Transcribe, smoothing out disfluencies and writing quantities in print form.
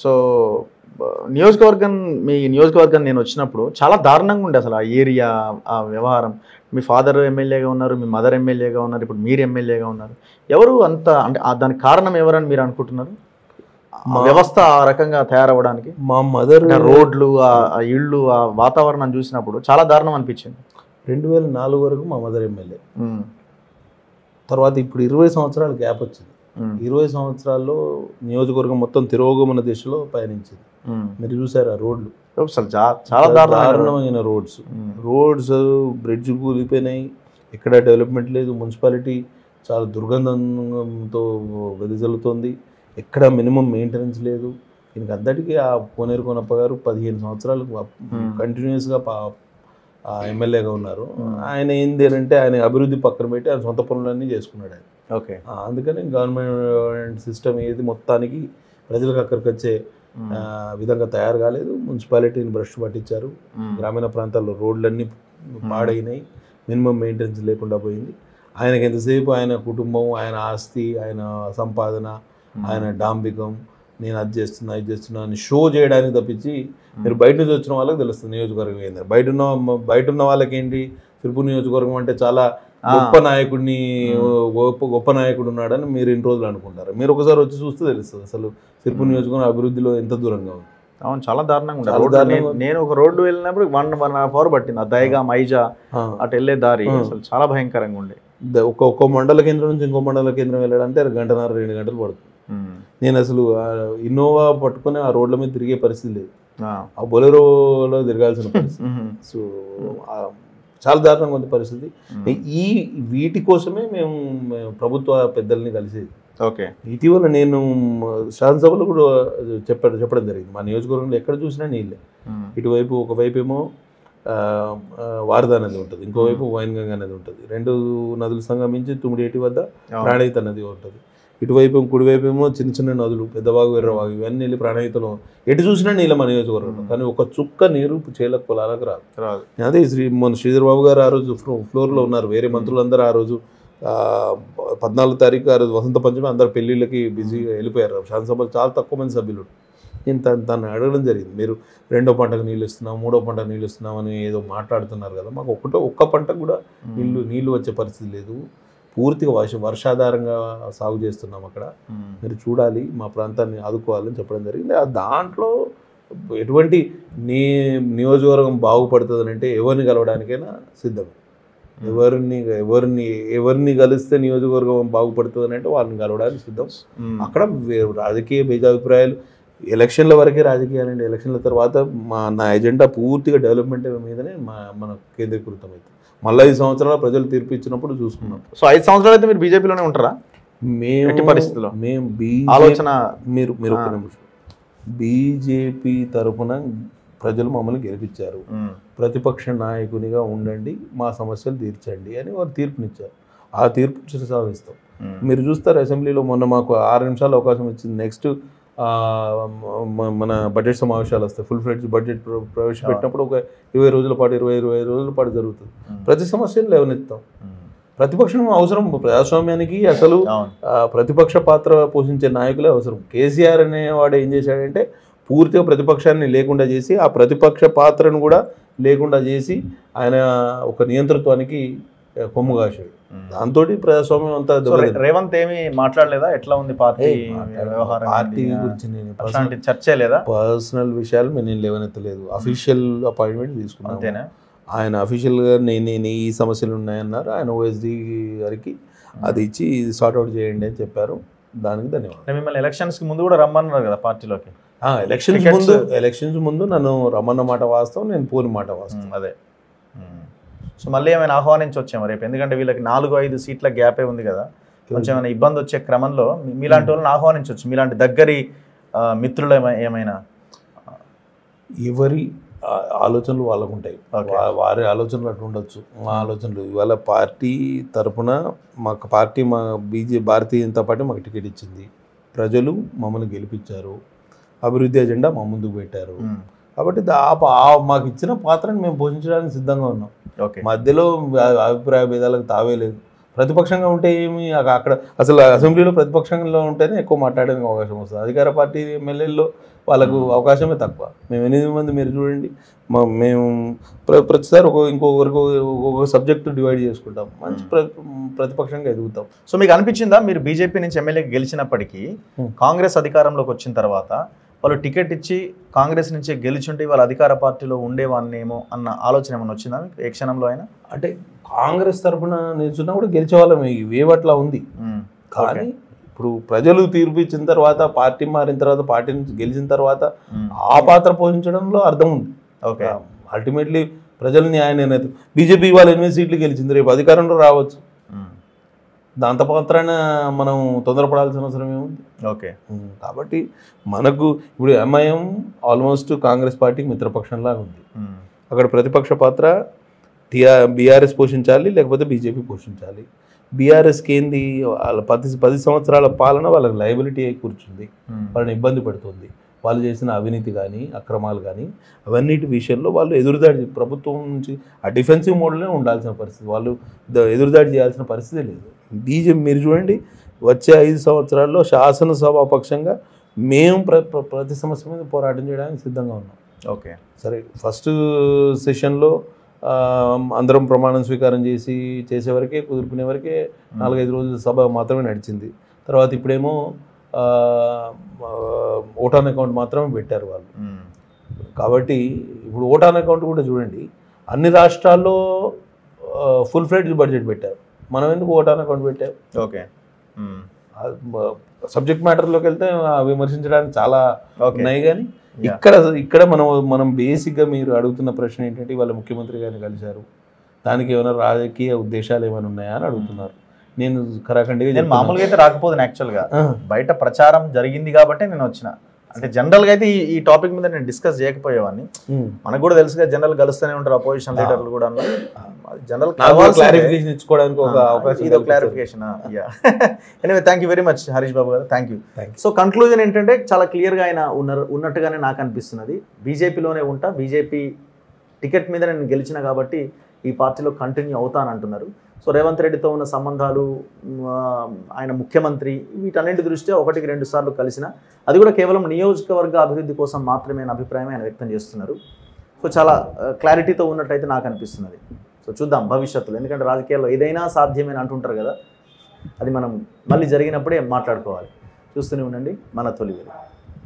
So నియోజకవర్గం మీ నియోజకవర్గం నేను వచ్చినప్పుడు చాలా దారుణంగా ఉండే అసలు ఆ ఏరియా, ఆ వ్యవహారం. మీ ఫాదర్ ఎమ్మెల్యేగా ఉన్నారు, మీ మదర్ ఎమ్మెల్యేగా ఉన్నారు, ఇప్పుడు మీరు ఎమ్మెల్యేగా ఉన్నారు. ఎవరు అంత అంటే దానికి కారణం ఎవరని మీరు అనుకుంటున్నారు? వ్యవస్థ ఆ రకంగా తయారవ్వడానికి మా మదర్ రోడ్లు, ఆ ఇళ్ళు, ఆ వాతావరణం చూసినప్పుడు చాలా దారుణం అనిపించింది. 2004 వరకు మా మదర్ ఎమ్మెల్యే. తర్వాత ఇప్పుడు 20 సంవత్సరాల గ్యాప్ వచ్చింది. 20 సంవత్సరాల్లో నియోజకవర్గం మొత్తం తిరోగమన దిశలో పయనించింది. మీరు చూసారా రోడ్లు? చాలా దారుణమైన రోడ్స్ బ్రిడ్జ్ కూలిపోయినాయి, ఎక్కడ డెవలప్మెంట్ లేదు. మున్సిపాలిటీ చాలా దుర్గంధంతో వెదజల్లుతోంది, ఎక్కడ మినిమం మెయింటెనెన్స్ లేదు. దీనికి అంతటికీ ఆ కోనేరు కొనప్ప గారు 15 సంవత్సరాలు కంటిన్యూస్గా ఎమ్మెల్యేగా ఉన్నారు. ఆయన ఏంది అంటే ఆయన అభివృద్ధి పక్కన పెట్టి ఆయన సొంత పనులన్నీ చేసుకున్నాడు ఆయన. ఓకే, అందుకని గవర్నమెంట్ సిస్టమ్ ఏది మొత్తానికి ప్రజలకు అక్కడికి వచ్చే విధంగా తయారు కాలేదు. మున్సిపాలిటీని భ్రష్టు పట్టించారు. గ్రామీణ ప్రాంతాల్లో రోడ్లన్నీ పాడైనాయి, మినిమం మెయింటెనెన్స్ లేకుండా పోయింది. ఆయనకి ఎంతసేపు ఆయన కుటుంబం, ఆయన ఆస్తి, ఆయన సంపాదన, ఆయన డాంబికం, నేను అది చేస్తున్నా ఇది చేస్తున్నా అని షో చేయడానికి తప్పించి మీరు బయట నుంచి వచ్చిన వాళ్ళకి తెలుస్తుంది నియోజకవర్గం ఏంది. బయట ఉన్న వాళ్ళకి ఏంటి, తిరుపతి నియోజకవర్గం అంటే చాలా గొప్ప నాయకుడు ఉన్నాడని మీరు ఇన్ని రోజులు అనుకుంటారు. మీరు ఒకసారి వచ్చి చూస్తే తెలుస్తుంది అసలు తిరుపతి నియోజకవర్గం అభివృద్ధిలో ఎంత దూరంగా ఉంది. అవును, చాలా దారుణంగా ఉంటుంది. నేను ఒక రోడ్డు వెళ్ళినప్పుడు 1.5 hours పట్టింది. ఆ దయగా మైజా అటు వెళ్ళే దారి అసలు చాలా భయంకరంగా ఉండే. ఒక్కొక్క మండల కేంద్రం నుంచి ఇంకో మండల కేంద్రం వెళ్ళాలంటే 1.5-2 గంటలు పడుతుంది. నేను అసలు ఇన్నోవా పట్టుకుని ఆ రోడ్ల మీద తిరిగే పరిస్థితి లేదు, ఆ బొలెరోలో తిరగాల్సిన పరిస్థితి. సో చాలా దారుణంగా ఉంది పరిస్థితి. వీటి కోసమే మేము ప్రభుత్వ పెద్దల్ని కలిసేది. ఓకే, ఇటీవల నేను శాసనసభలో కూడా చెప్పడం జరిగింది. మా నియోజకవర్గంలో ఎక్కడ చూసినా నీళ్ళే. ఇటువైపు ఒకవైపు ఏమో వారదా నది ఉంటుంది, ఇంకోవైపు వైన్గంగా నది ఉంటుంది. 2 నదులు సంగమించి తుమ్మిడేటి వద్ద ప్రాణహిత నది ఉంటుంది. ఇటువైపు కుడివైపు ఏమో చిన్న చిన్న నదులు, పెద్దవాగు, ఎర్రవాగు, ఇవన్నీ వెళ్ళి ప్రాణహితలో ఎటు చూసినా నీళ్ళ మా నియోజకవర్గంలో. కానీ ఒక చుక్క నీరు చేలకు పొలాలకు రాదు. అదే మన శ్రీధర్ బాబు గారు ఆ రోజు ఫ్లోర్లో ఉన్నారు, వేరే మంత్రులందరూ ఆ రోజు 14వ తారీఖు ఆ రోజు వసంత పంచమి, అందరు పెళ్ళిళ్ళకి బిజీగా వెళ్ళిపోయారు. శాసనసభలో చాలా తక్కువ మంది సభ్యులు. నేను తను అడగడం జరిగింది, మీరు 2వ పంటకు నీళ్ళు ఇస్తున్నాం, 3వ పంటకు నీళ్ళు ఇస్తున్నాం అని ఏదో మాట్లాడుతున్నారు కదా, మాకు ఒక్క పంటకు కూడా నీళ్ళు వచ్చే పరిస్థితి లేదు, పూర్తిగా వర్షాధారంగా సాగు చేస్తున్నాం అక్కడ, మీరు చూడాలి, మా ప్రాంతాన్ని ఆదుకోవాలని చెప్పడం జరిగింది. దాంట్లో ఎటువంటి నియోజకవర్గం బాగుపడుతుంది అంటే ఎవరిని కలవడానికైనా సిద్ధం. ఎవరిని కలిస్తే నియోజకవర్గం బాగుపడుతుంది అంటే వాళ్ళని కలవడానికి సిద్ధం. అక్కడ రాజకీయ భేదాభిప్రాయాలు ఎలక్షన్ల వరకే రాజకీయాలండి. ఎలక్షన్ల తర్వాత నా ఎజెండా పూర్తిగా డెవలప్మెంట్ మీదనే మన కేంద్రీకృతం అవుతుంది. మళ్ళీ 5 సంవత్సరాల ప్రజలు తీర్పు ఇచ్చినప్పుడు చూసుకున్నాం. సో 5 సంవత్సరాలు అయితే మీరు బీజేపీలోనే ఉంటారా? మేము పరిస్థితిలో మేము ఆలోచన మీరు ఒక నిమిషం, బీజేపీ తరఫున ప్రజలు మమ్మల్ని గెలిపించారు, ప్రతిపక్ష నాయకునిగా ఉండండి, మా సమస్యలు తీర్చండి అని వారు తీర్పునిచ్చారు. ఆ తీర్పు కొనసాగిస్తాం. మీరు చూస్తారు అసెంబ్లీలో మొన్న మాకు 6 నిమిషాలు అవకాశం ఇచ్చింది. నెక్స్ట్ మన బడ్జెట్ సమావేశాలు వస్తాయి, ఫుల్ ఫ్లెడ్జ్ బడ్జెట్ ప్రవేశపెట్టినప్పుడు ఒక 20 రోజుల పాటు 25 రోజుల పాటు జరుగుతుంది. ప్రతి సమస్యను లేవనెత్తాం. ప్రతిపక్షం అవసరం ప్రజాస్వామ్యానికి. అసలు ప్రతిపక్ష పాత్ర పోషించే నాయకులే అవసరం. కేసీఆర్ అనేవాడు ఏం చేశాడంటే పూర్తిగా ప్రతిపక్షాన్ని లేకుండా చేసి, ఆ ప్రతిపక్ష పాత్రను కూడా లేకుండా చేసి ఆయన ఒక నియంతృత్వానికి కొమ్ము కాశాడు. దాంతో ప్రజాస్వామ్యం అంతా. రేవంత్ ఏమి మాట్లాడలేదా? ఎట్లా ఉంది పార్టీ వ్యవహారం? పార్టీ గురించి నేను చర్చ లేదా? పర్సనల్ విషయాలు నేను లేవనెత్తలేదు. అఫీషియల్ అపాయింట్మెంట్ తీసుకున్నాను అంతేనా? ఆయన అఫీషియల్గా నేను ఈ సమస్యలు ఉన్నాయన్నారు. ఆయన ఓఎస్డీ గారికి అది ఇచ్చి సార్ట్అవుట్ చేయండి అని చెప్పారు. దానికి ధన్యవాదాలు. మిమ్మల్ని ఎలక్షన్స్కి ముందు కూడా రమ్మన్నారు కదా పార్టీలోకి? ఎలక్షన్స్ ముందు నన్ను రమ్మన్న మాట వాస్తవం, నేను పోని మాట వాస్తవం. అదే. సో మళ్ళీ ఏమైనా ఆహ్వానించవచ్చేమో రేపు? ఎందుకంటే వీళ్ళకి 4-5 సీట్ల గ్యాపే ఉంది కదా, కొంచెం ఏమైనా ఇబ్బంది వచ్చే క్రమంలో మీలాంటి వాళ్ళని ఆహ్వానించవచ్చు. మీలాంటి దగ్గరి మిత్రులు ఏమైనా? ఎవరి ఆలోచనలు వాళ్ళకు ఉంటాయి, వారి ఆలోచనలు అటు ఉండొచ్చు, మా ఆలోచనలు. ఇవాళ పార్టీ తరఫున మా భారతీయ జనతా పార్టీ మాకు టికెట్ ఇచ్చింది, ప్రజలు మమ్మల్ని గెలిపించారు, అభివృద్ధి ఎజెండా మా ముందుకు పెట్టారు. కాబట్టి మాకు ఇచ్చిన పాత్రను మేము పోషించడానికి సిద్ధంగా ఉన్నాం. మధ్యలో అభిప్రాయ భేదాలకు తావే లేదు. ప్రతిపక్షంగా ఉంటే ఏమి అక్కడ అసలు అసెంబ్లీలో ప్రతిపక్షంలో ఉంటేనే ఎక్కువ మాట్లాడడానికి అవకాశం వస్తుంది. అధికార పార్టీ ఎమ్మెల్యేల్లో వాళ్ళకు అవకాశమే తక్కువ. మేము 8 మంది మీరు చూడండి, మేము ప్రతిసారి ఇంకొక సబ్జెక్టు డివైడ్ చేసుకుంటాం, మంచి ప్రతిపక్షంగా ఎదుగుతాం. సో మీకు అనిపించిందా మీరు బీజేపీ నుంచి ఎమ్మెల్యేకి గెలిచినప్పటికీ కాంగ్రెస్ అధికారంలోకి వచ్చిన తర్వాత వాళ్ళు టికెట్ ఇచ్చి కాంగ్రెస్ నుంచి గెలిచుంటే వాళ్ళ అధికార పార్టీలో ఉండేవాన్నేమో అన్న ఆలోచన ఏమైనా వచ్చిందా మీకు ఏ క్షణంలో అయినా? అంటే కాంగ్రెస్ తరఫున నిల్చున్నా కూడా గెలిచే వాళ్ళం వేవట్లా ఉంది. కానీ ఇప్పుడు ప్రజలు తీర్పు ఇచ్చిన తర్వాత, పార్టీ మారిన తర్వాత, పార్టీ నుంచి గెలిచిన తర్వాత ఆ పాత్ర పోషించడంలో అర్థం ఉంది. ఓకే, అల్టిమేట్లీ ప్రజల న్యాయ నిర్ణయం. బీజేపీ ఇవాళ 8 సీట్లు గెలిచింది, రేపు అధికారంలో రావచ్చు. దాంతో మాత్రాన మనం తొందరపడాల్సిన అవసరం ఏముంది? ఓకే, కాబట్టి మనకు ఇప్పుడు ఎంఐఎం ఆల్మోస్ట్ కాంగ్రెస్ పార్టీకి మిత్రపక్షంలాగా ఉంది. అక్కడ ప్రతిపక్ష పాత్ర బీఆర్ఎస్ పోషించాలి, లేకపోతే బీజేపీ పోషించాలి. బీఆర్ఎస్కి ఏంది, వాళ్ళ 10 సంవత్సరాల పాలన వాళ్ళకి లయబిలిటీ అయి కూర్చుంది, వాళ్ళని ఇబ్బంది పెడుతుంది. వాళ్ళు చేసిన అవినీతి కానీ, అక్రమాలు కానీ, అవన్నిటి విషయంలో వాళ్ళు ఎదురుదాడి, ప్రభుత్వం నుంచి ఆ డిఫెన్సివ్ మోడ్లోనే ఉండాల్సిన పరిస్థితి, వాళ్ళు ఎదురుదాడి చేయాల్సిన పరిస్థితి లేదు. బీజేపీ మీరు చూడండి, వచ్చే 5 సంవత్సరాల్లో శాసనసభాపక్షంగా మేము ప్రతి సమస్య మీద పోరాటం చేయడానికి సిద్ధంగా ఉన్నాం. ఓకే, సరే, ఫస్ట్ సెషన్లో అందరం ప్రమాణం స్వీకారం చేసే వరకే, కుదుర్చుకునే వరకే 4-5 రోజుల సభ మాత్రమే నడిచింది. తర్వాత ఇప్పుడేమో ఓటాన్ అకౌంట్ మాత్రమే పెట్టారు వాళ్ళు. కాబట్టి ఇప్పుడు ఓటాన్ అకౌంట్ కూడా చూడండి, అన్ని రాష్ట్రాల్లో ఫుల్ ఫ్లెడ్జ్డ్ బడ్జెట్ పెట్టారు, మనం ఎందుకు ఓటాన్ అకౌంట్ పెట్టారు? ఓకే, సబ్జెక్ట్ మ్యాటర్లోకి వెళ్తే విమర్శించడానికి చాలా ఉన్నాయి. కానీ ఇక్కడ మనం బేసిక్గా మీరు అడుగుతున్న ప్రశ్న ఏంటంటే, వాళ్ళ ముఖ్యమంత్రి గారిని కలిశారు, దానికి ఏమైనా రాజకీయ ఉద్దేశాలు ఏమైనా ఉన్నాయా అని అడుగుతున్నారు. నేను ఖరాఖండిగా మామూలుగా అయితే రాకపోతుంది, యాక్చువల్గా బయట ప్రచారం జరిగింది కాబట్టి నేను వచ్చిన. అంటే జనరల్గా అయితే ఈ టాపిక్ మీద నేను డిస్కస్ చేయకపోయేవాడిని. మనకు కూడా తెలుసుగా, జనరల్ కలుస్తూనే ఉంటారు అపోజిషన్ లీడర్లు కూడా. జనరల్ క్లారిఫికేషన్ ఇచ్చుకోవడానికి ఒక అవకాశం, ఇదో clarification. Anyway, thank you very much Harish Babu garu, thank you. So conclusion ఏంటంటే, చాలా క్లియర్గా ఆయన ఉన్నట్టుగానే నాకు అనిపిస్తున్నది. బీజేపీలోనే ఉంటా, బీజేపీ టికెట్ మీద నేను గెలిచిన కాబట్టి ఈ పార్టీలో కంటిన్యూ అవుతానంటున్నారు. సో రేవంత్ రెడ్డితో ఉన్న సంబంధాలు, ఆయన ముఖ్యమంత్రి, వీటన్నింటి దృష్ట్యా 1-2 సార్లు కలిసిన, అది కూడా కేవలం నియోజకవర్గ అభివృద్ధి కోసం మాత్రమే అనే అభిప్రాయం ఆయన వ్యక్తం చేస్తున్నారు. సో చాలా క్లారిటీతో ఉన్నట్టయితే నాకు అనిపిస్తున్నది. సో చూద్దాం భవిష్యత్తులో, ఎందుకంటే రాజకీయాల్లో ఏదైనా సాధ్యమని అంటుంటారు కదా, అది మనం మళ్ళీ జరిగినప్పుడే మాట్లాడుకోవాలి. చూస్తూనే ఉండండి మన తొలి వెలుగు.